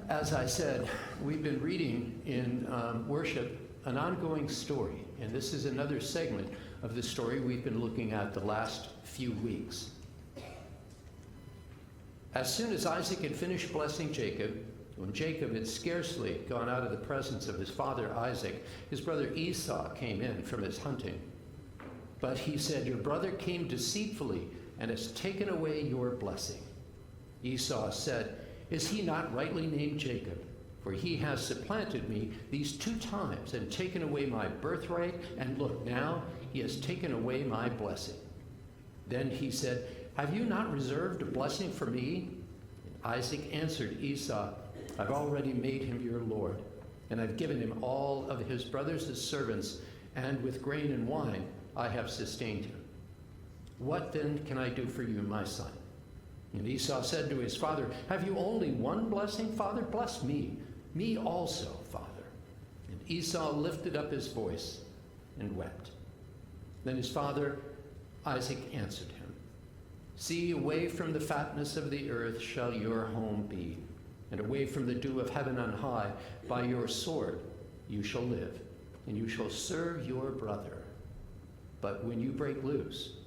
As I said, we've been reading in worship an ongoing story, and this is another segment of the story we've been looking at the last few weeks. As soon as Isaac had finished blessing Jacob, when Jacob had scarcely gone out of the presence of his father Isaac, his brother Esau came in from his hunting. But he said, "Your brother came deceitfully and has taken away your blessing." Esau said, "Is he not rightly named Jacob? For he has supplanted me these 2 times and taken away my birthright, and look, now he has taken away my blessing." Then he said, "Have you not reserved a blessing for me?" Isaac answered Esau, "I've already made him your lord, and I've given him all of his brothers as servants, and with grain and wine I have sustained him. What then can I do for you, my son?" And Esau said to his father, "Have you only one blessing, father? Bless me also, father." And Esau lifted up his voice and wept. Then his father Isaac answered him, "See, away from the fatness of the earth shall your home be, and away from the dew of heaven on high, by your sword you shall live, and you shall serve your brother. But when you break loose,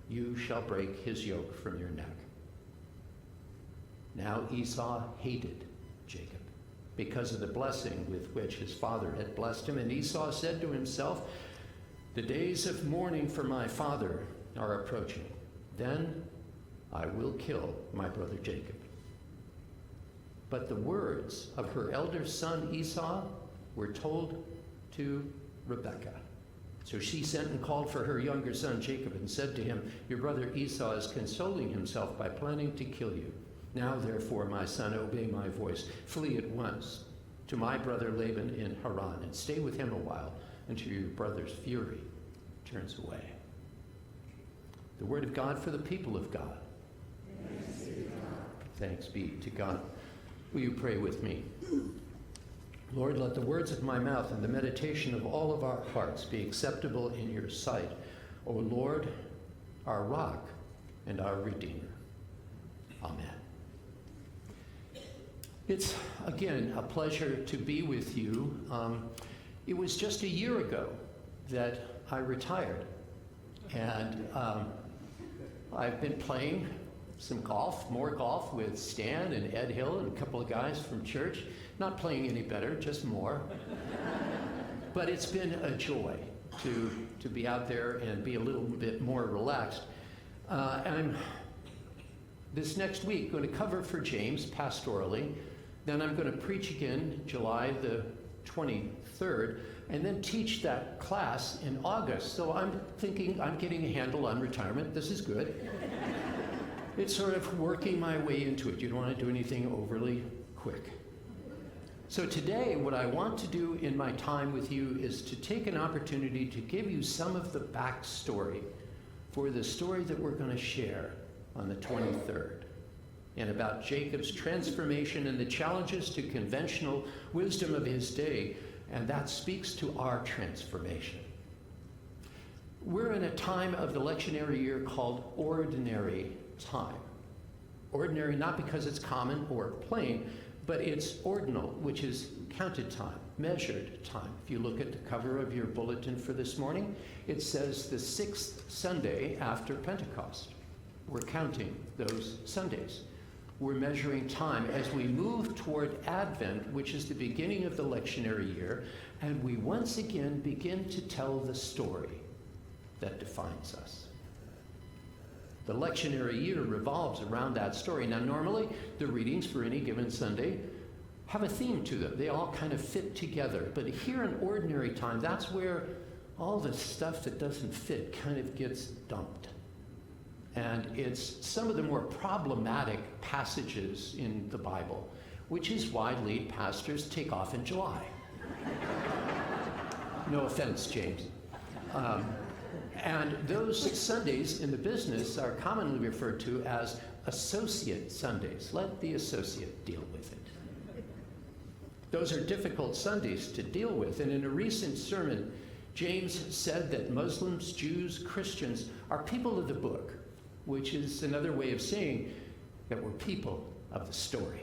you shall break his yoke from your neck." Now Esau hated Jacob because of the blessing with which his father had blessed him, and Esau said to himself, "The days of mourning for my father are approaching. Then I will kill my brother Jacob." But the words of her elder son Esau were told to Rebekah. So she sent and called for her younger son Jacob and said to him, "Your brother Esau is consoling himself by planning to kill you. Now, therefore, my son, obey my voice. Flee at once to my brother Laban in Haran, and stay with him a while until your brother's fury turns away." The word of God for the people of God. Thanks be to God. Will you pray with me? Lord, let the words of my mouth and the meditation of all of our hearts be acceptable in your sight, O Lord, our rock and our Redeemer. Amen. It's, again, a pleasure to be with you. It was just a year ago that I retired, and I've been playing some golf, more golf with Stan and Ed Hill and a couple of guys from church. Not playing any better, just more. But it's been a joy to be out there and be a little bit more relaxed. I'm, this next week, going to cover for James pastorally. Then I'm going to preach again July the 23rd, and then teach that class in August. So I'm thinking I'm getting a handle on retirement. This is good. It's sort of working my way into it. You don't want to do anything overly quick. So today, what I want to do in my time with you is to take an opportunity to give you some of the backstory for the story that we're going to share on the 23rd, and about Jacob's transformation and the challenges to conventional wisdom of his day, and that speaks to our transformation. We're in a time of the lectionary year called ordinary time. Ordinary not because it's common or plain, but it's ordinal, which is counted time, measured time. If you look at the cover of your bulletin for this morning, it says the 6th Sunday after Pentecost. We're counting those Sundays. We're measuring time as we move toward Advent, which is the beginning of the lectionary year, and we once again begin to tell the story that defines us. The lectionary year revolves around that story. Now, normally, the readings for any given Sunday have a theme to them. They all kind of fit together. But here in ordinary time, that's where all the stuff that doesn't fit kind of gets dumped. And it's some of the more problematic passages in the Bible, which is why lead pastors take off in July. No offense, James. And those Sundays in the business are commonly referred to as associate Sundays. Let the associate deal with it. Those are difficult Sundays to deal with. And in a recent sermon, James said that Muslims, Jews, Christians are people of the book, which is another way of saying that we're people of the story.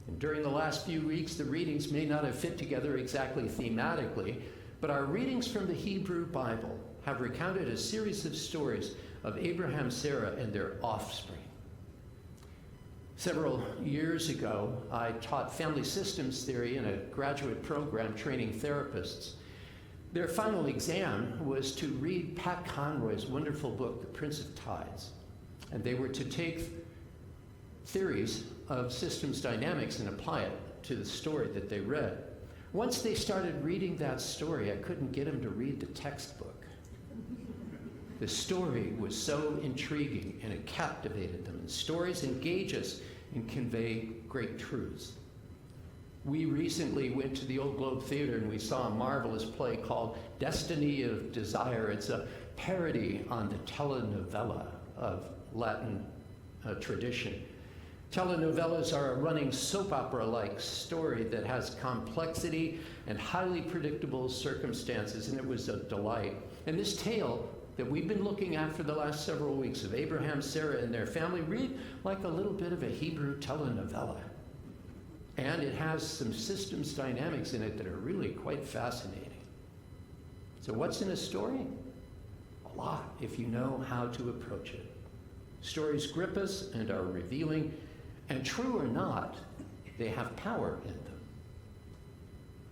And during the last few weeks, the readings may not have fit together exactly thematically, but our readings from the Hebrew Bible have recounted a series of stories of Abraham, Sarah, and their offspring. Several years ago, I taught family systems theory in a graduate program training therapists. Their final exam was to read Pat Conroy's wonderful book, The Prince of Tides. And they were to take theories of systems dynamics and apply it to the story that they read. Once they started reading that story, I couldn't get them to read the textbook. The story was so intriguing and it captivated them. And stories engage us and convey great truths. We recently went to the Old Globe Theater and we saw a marvelous play called Destiny of Desire. It's a parody on the telenovela of Latin tradition. Telenovelas are a running soap opera-like story that has complexity and highly predictable circumstances, and it was a delight. And this tale that we've been looking at for the last several weeks of Abraham, Sarah, and their family read like a little bit of a Hebrew telenovela. And it has some systems dynamics in it that are really quite fascinating. So what's in a story? A lot, if you know how to approach it. Stories grip us and are revealing, and true or not, they have power in them.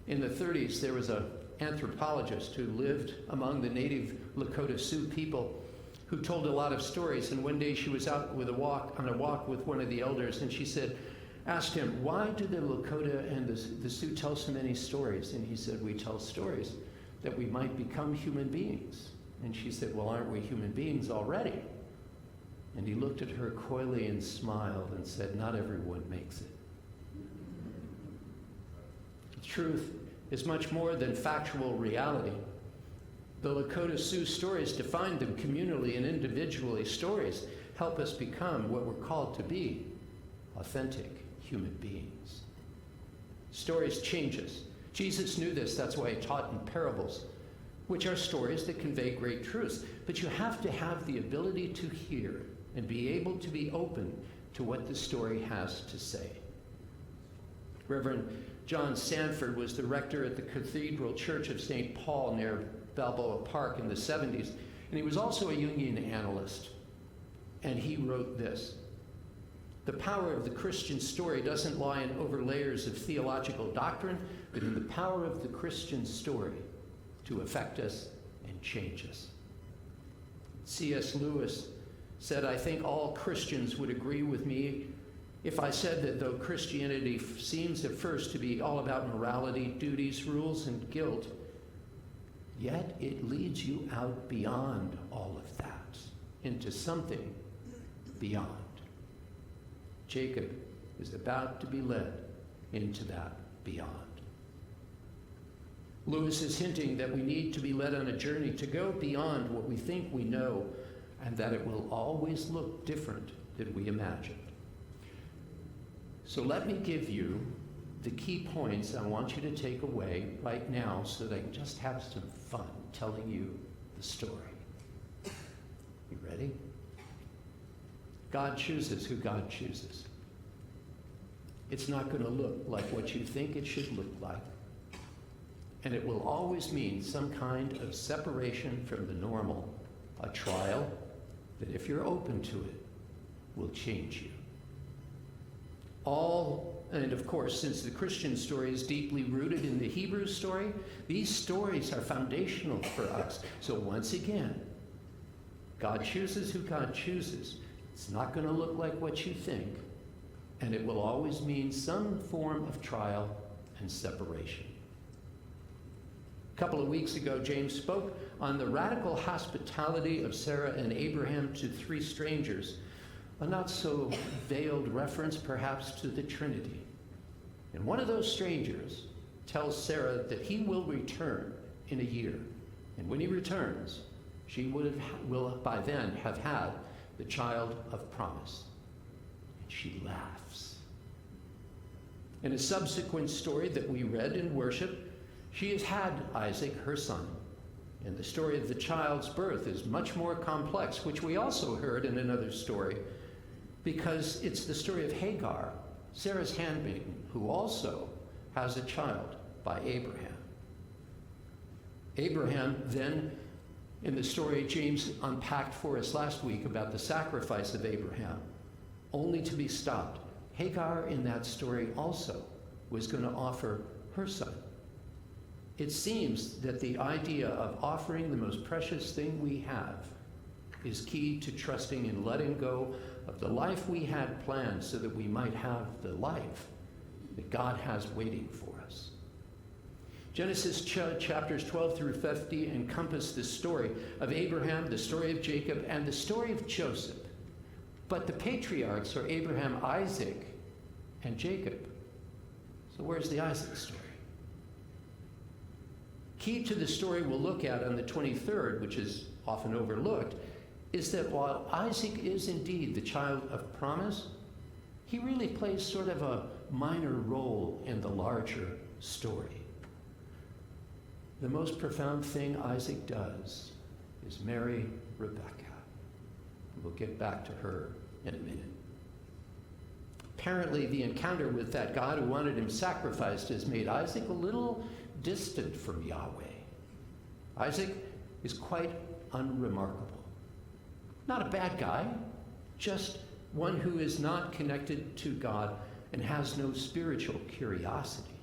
In the 30s, there was an anthropologist who lived among the native Lakota Sioux people who told a lot of stories, and one day she was out on a walk with one of the elders, and she asked him, why do the Lakota and the Sioux tell so many stories? And he said, we tell stories that we might become human beings. And she said, well, aren't we human beings already? And he looked at her coyly and smiled and said, not everyone makes it. Truth is much more than factual reality. The Lakota Sioux stories define them communally and individually. Stories help us become what we're called to be, authentic human beings. Stories change us. Jesus knew this, that's why he taught in parables, which are stories that convey great truths. But you have to have the ability to hear and be able to be open to what the story has to say. Reverend John Sanford was the rector at the Cathedral Church of St. Paul near Balboa Park in the 70s, and he was also a Jungian analyst. And he wrote this: the power of the Christian story doesn't lie in over layers of theological doctrine, but in the power of the Christian story to affect us and change us. C.S. Lewis said, I think all Christians would agree with me if I said that though Christianity seems at first to be all about morality, duties, rules, and guilt, yet it leads you out beyond all of that, into something beyond. Jacob is about to be led into that beyond. Lewis is hinting that we need to be led on a journey to go beyond what we think we know, and that it will always look different than we imagined. So let me give you the key points I want you to take away right now so that I can just have some fun telling you the story. You ready? God chooses who God chooses. It's not going to look like what you think it should look like. And it will always mean some kind of separation from the normal, a trial that, if you're open to it, will change you. And of course, since the Christian story is deeply rooted in the Hebrew story, these stories are foundational for us. So once again, God chooses who God chooses. It's not going to look like what you think, and it will always mean some form of trial and separation. A couple of weeks ago, James spoke on the radical hospitality of Sarah and Abraham to three strangers, a not so veiled reference perhaps to the Trinity. And one of those strangers tells Sarah that he will return in a year. And when he returns, she will by then have had the child of promise. And she laughs. In a subsequent story that we read in worship, she has had Isaac, her son. And the story of the child's birth is much more complex, which we also heard in another story, because it's the story of Hagar, Sarah's handmaiden, who also has a child by Abraham. Abraham then, in the story James unpacked for us last week about the sacrifice of Abraham, only to be stopped. Hagar in that story also was going to offer her son. It seems that the idea of offering the most precious thing we have is key to trusting and letting go of the life we had planned so that we might have the life that God has waiting for us. Genesis chapters 12 through 50 encompass the story of Abraham, the story of Jacob, and the story of Joseph. But the patriarchs are Abraham, Isaac, and Jacob. So where's the Isaac story? Key to the story we'll look at on the 23rd, which is often overlooked, is that while Isaac is indeed the child of promise, he really plays sort of a minor role in the larger story. The most profound thing Isaac does is marry Rebekah. We'll get back to her in a minute. Apparently, the encounter with that God who wanted him sacrificed has made Isaac a little distant from Yahweh. Isaac is quite unremarkable. Not a bad guy, just one who is not connected to God and has no spiritual curiosity.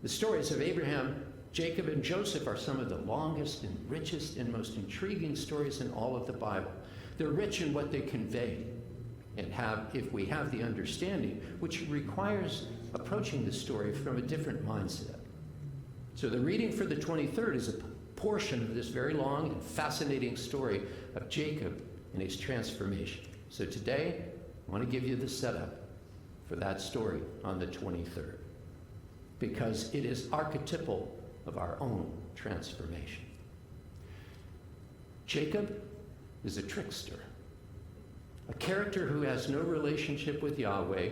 The stories of Abraham, Jacob, and Joseph are some of the longest and richest and most intriguing stories in all of the Bible. They're rich in what they convey and have, if we have the understanding, which requires approaching the story from a different mindset. So the reading for the 23rd is a portion of this very long and fascinating story of Jacob and his transformation. So today, I want to give you the setup for that story on the 23rd, because it is archetypal of our own transformation. Jacob is a trickster, a character who has no relationship with Yahweh,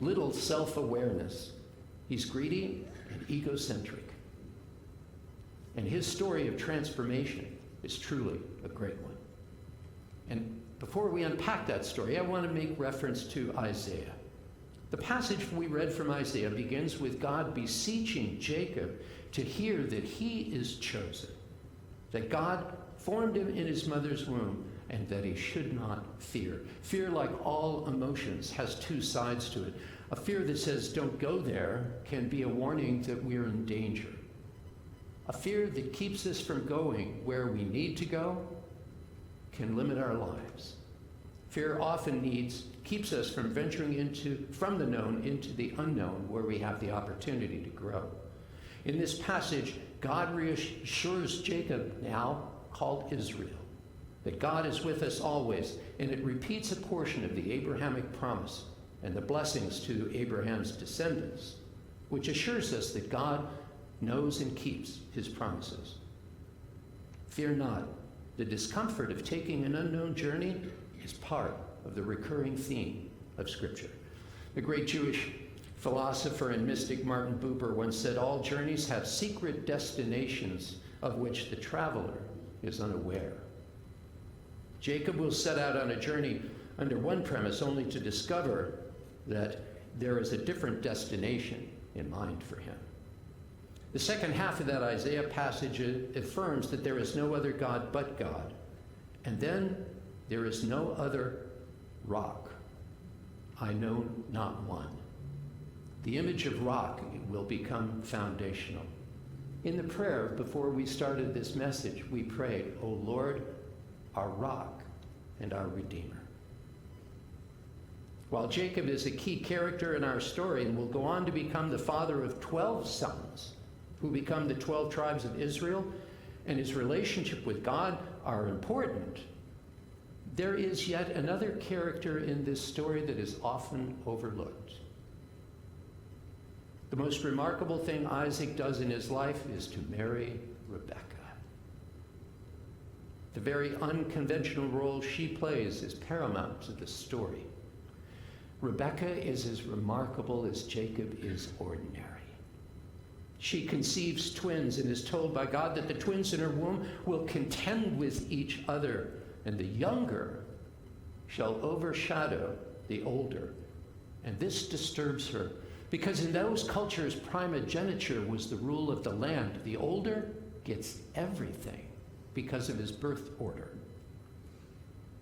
little self-awareness. He's greedy and egocentric. And his story of transformation is truly a great one. And before we unpack that story, I want to make reference to Isaiah. The passage we read from Isaiah begins with God beseeching Jacob to hear that he is chosen, that God formed him in his mother's womb, and that he should not fear. Fear, like all emotions, has two sides to it. A fear that says, don't go there, can be a warning that we're in danger. A fear that keeps us from going where we need to go can limit our lives. Fear often keeps us from venturing from the known into the unknown, where we have the opportunity to grow. In this passage, God reassures Jacob, now called Israel, that God is with us always, and it repeats a portion of the Abrahamic promise and the blessings to Abraham's descendants, which assures us that God knows and keeps his promises. Fear not. The discomfort of taking an unknown journey is part of the recurring theme of Scripture. The great Jewish philosopher and mystic Martin Buber once said, all journeys have secret destinations of which the traveler is unaware. Jacob will set out on a journey under one premise, only to discover that there is a different destination in mind for him. The second half of that Isaiah passage affirms that there is no other God but God. And then there is no other rock. I know not one. The image of rock will become foundational. In the prayer before we started this message, we prayed, O Lord, our rock and our Redeemer. While Jacob is a key character in our story and will go on to become the father of 12 sons, who become the 12 tribes of Israel, and his relationship with God are important, there is yet another character in this story that is often overlooked. The most remarkable thing Isaac does in his life is to marry Rebekah. The very unconventional role she plays is paramount to the story. Rebekah is as remarkable as Jacob is ordinary. She conceives twins and is told by God that the twins in her womb will contend with each other, and the younger shall overshadow the older. And this disturbs her, because in those cultures, primogeniture was the rule of the land. The older gets everything because of his birth order.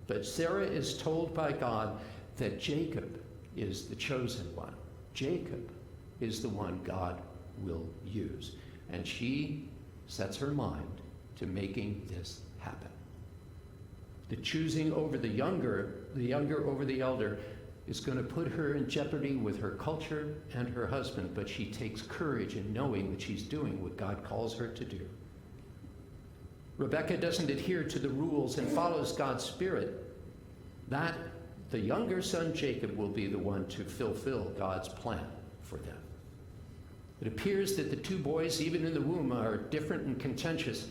But Sarah is told by God that Jacob is the chosen one. Jacob is the one God will use. And she sets her mind to making this happen. The choosing over the younger over the elder, is going to put her in jeopardy with her culture and her husband, but she takes courage in knowing that she's doing what God calls her to do. Rebekah doesn't adhere to the rules and follows God's spirit. That the younger son Jacob will be the one to fulfill God's plan for them. It appears that the two boys, even in the womb, are different and contentious,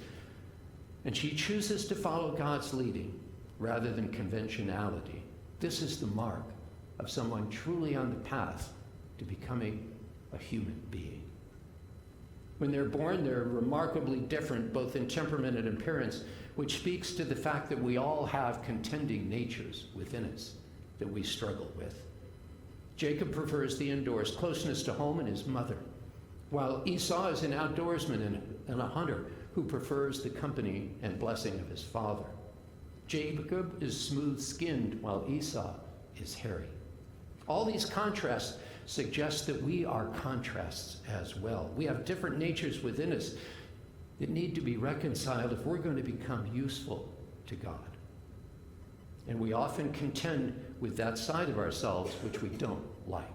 and she chooses to follow God's leading rather than conventionality. This is the mark of someone truly on the path to becoming a human being. When they're born, they're remarkably different, both in temperament and appearance, which speaks to the fact that we all have contending natures within us that we struggle with. Jacob prefers the indoors, closeness to home and his mother, while Esau is an outdoorsman and a hunter who prefers the company and blessing of his father. Jacob is smooth-skinned, while Esau is hairy. All these contrasts suggest that we are contrasts as well. We have different natures within us that need to be reconciled if we're going to become useful to God. And we often contend with that side of ourselves which we don't like.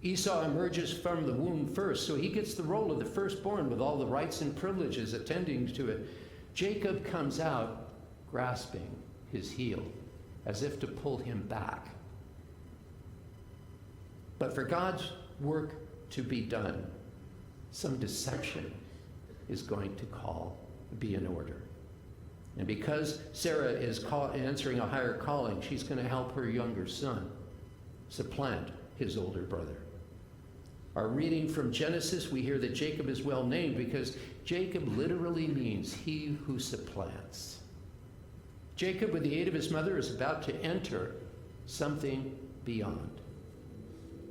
Esau emerges from the womb first, so he gets the role of the firstborn with all the rights and privileges attending to it. Jacob comes out grasping his heel as if to pull him back. But for God's work to be done, some deception is going to be in order. And because Sarah is answering a higher calling, she's going to help her younger son supplant his older brother. Our reading from Genesis, we hear that Jacob is well named because Jacob literally means he who supplants. Jacob, with the aid of his mother, is about to enter something beyond.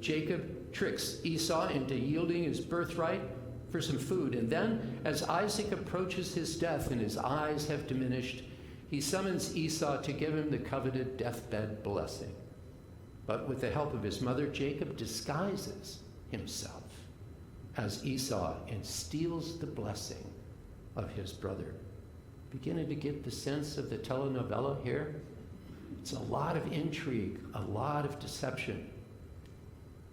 Jacob tricks Esau into yielding his birthright for some food, and then, as Isaac approaches his death and his eyes have diminished, he summons Esau to give him the coveted deathbed blessing. But with the help of his mother, Jacob disguises himself as Esau and steals the blessing of his brother. Beginning to get the sense of the telenovela here? It's a lot of intrigue, a lot of deception.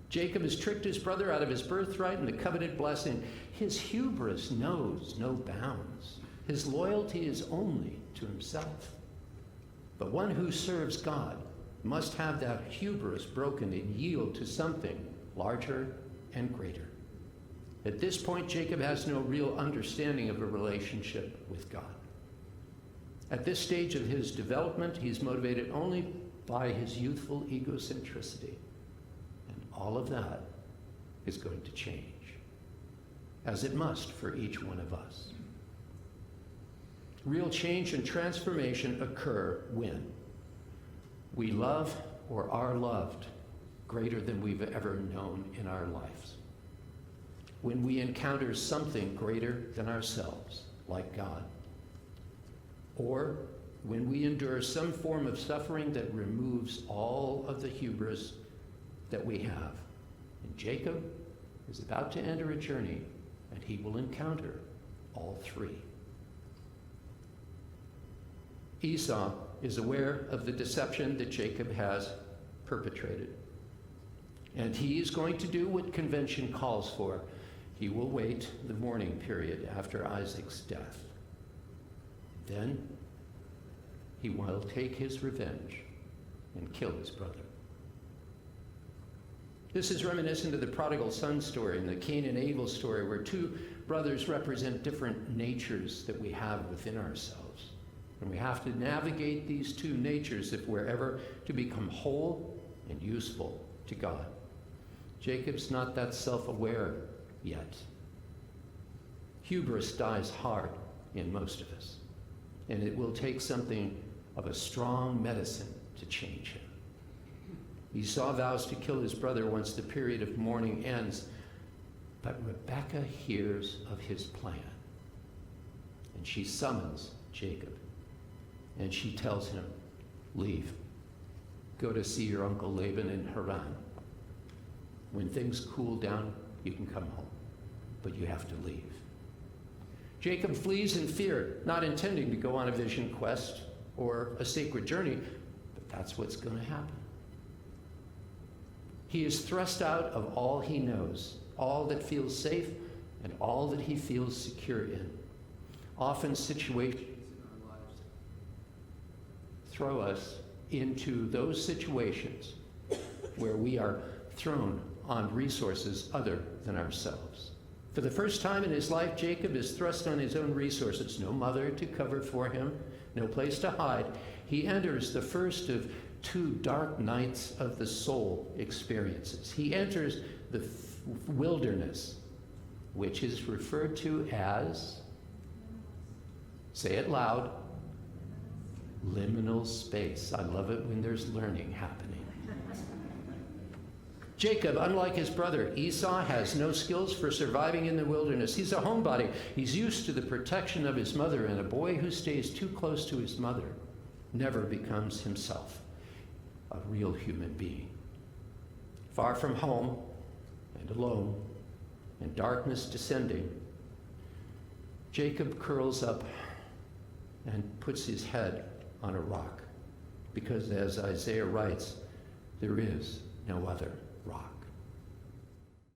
Jacob has tricked his brother out of his birthright and the coveted blessing. His hubris knows no bounds. His loyalty is only to himself. But one who serves God must have that hubris broken and yield to something larger and greater. At this point, Jacob has no real understanding of a relationship with God. At this stage of his development, he's motivated only by his youthful egocentricity. And all of that is going to change, as it must for each one of us. Real change and transformation occur when we love or are loved greater than we've ever known in our lives. When we encounter something greater than ourselves, like God. Or when we endure some form of suffering that removes all of the hubris that we have. And Jacob is about to enter a journey, and he will encounter all three. Esau is aware of the deception that Jacob has perpetrated. And he is going to do what convention calls for. He will wait the mourning period after Isaac's death. Then he will take his revenge and kill his brother. This is reminiscent of the prodigal son story and the Cain and Abel story, where two brothers represent different natures that we have within ourselves. And we have to navigate these two natures if we're ever to become whole and useful to God. Jacob's not that self-aware yet. Hubris dies hard in most of us, and it will take something of a strong medicine to change him. Esau vows to kill his brother once the period of mourning ends, but Rebekah hears of his plan. And she summons Jacob, and she tells him, leave. Go to see your uncle Laban in Haran. When things cool down, you can come home, but you have to leave. Jacob flees in fear, not intending to go on a vision quest or a sacred journey, but that's what's going to happen. He is thrust out of all he knows, all that feels safe, and all that he feels secure in. Often situations in our lives throw us into those situations where we are thrown on resources other than ourselves. For the first time in his life, Jacob is thrust on his own resources. No mother to cover for him, no place to hide. He enters the first of two dark nights of the soul experiences. He enters the wilderness, which is referred to as, say it loud, liminal space. I love it when there's learning happening. Jacob, unlike his brother Esau, has no skills for surviving in the wilderness. He's a homebody. He's used to the protection of his mother, and a boy who stays too close to his mother never becomes himself a real human being. Far from home and alone and darkness descending, Jacob curls up and puts his head on a rock, because as Isaiah writes, there is no other rock.